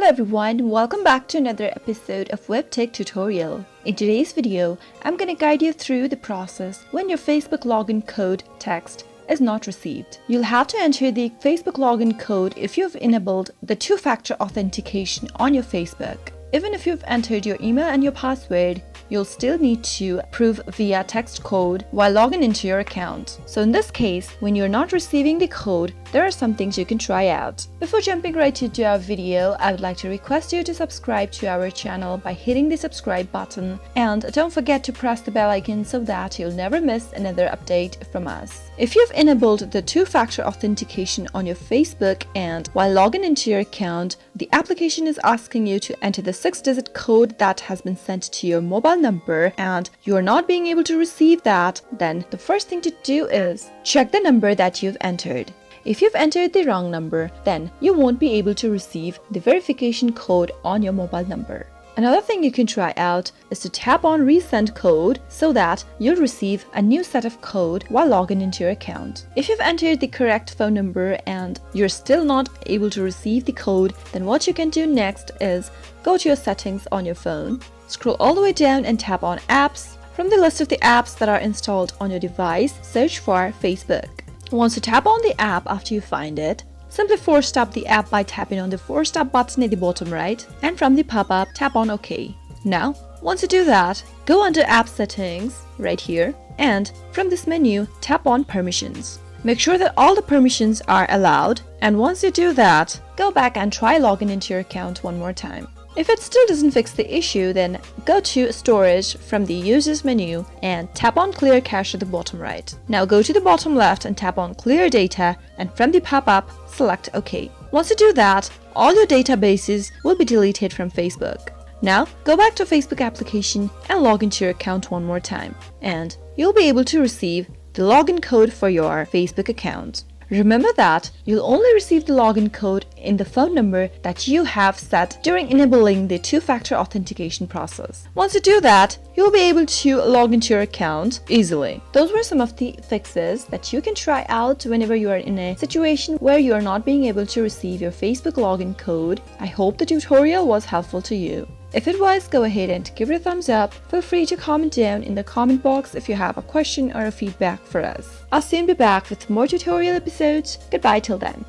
Hello everyone, welcome back to another episode of Web Tech Tutorial. In today's video, I'm going to guide you through the process when your Facebook login code text is not received. You'll have to enter the Facebook login code if you've enabled the two-factor authentication on your Facebook. Even if you've entered your email and your password, you'll still need to prove via text code while logging into your account. So in this case, when you're not receiving the code, there are some things you can try out. Before jumping right into our video, I would like to request you to subscribe to our channel by hitting the subscribe button, and don't forget to press the bell icon so that you'll never miss another update from us. If you've enabled the two-factor authentication on your Facebook and while logging into your account, the application is asking you to enter the 6-digit code that has been sent to your mobile number and you are not being able to receive that, then the first thing to do is check the number that you've entered. If you've entered the wrong number, then you won't be able to receive the verification code on your mobile number. Another thing you can try out is to tap on Resend Code so that you'll receive a new set of code while logging into your account. If you've entered the correct phone number and you're still not able to receive the code, then what you can do next is go to your settings on your phone, scroll all the way down and tap on Apps. From the list of the apps that are installed on your device, search for Facebook. Once you tap on the app after you find it, simply force stop the app by tapping on the force stop button at the bottom right, and from the pop-up, tap on OK. Now, once you do that, go under App Settings, right here, and from this menu, tap on Permissions. Make sure that all the permissions are allowed, and once you do that, go back and try logging into your account one more time. If it still doesn't fix the issue, then go to Storage from the Users menu and tap on Clear Cache at the bottom right. Now go to the bottom left and tap on Clear Data, and from the pop-up, select OK. Once you do that, all your databases will be deleted from Facebook. Now go back to Facebook application and log into your account one more time, and you'll be able to receive the login code for your Facebook account. Remember that you'll only receive the login code in the phone number that you have set during enabling the two-factor authentication process. Once you do that, you'll be able to log into your account easily. Those were some of the fixes that you can try out whenever you are in a situation where you are not being able to receive your Facebook login code. I hope the tutorial was helpful to you. If it was, go ahead and give it a thumbs up. Feel free to comment down in the comment box if you have a question or a feedback for us. I'll soon be back with more tutorial episodes. Goodbye till then.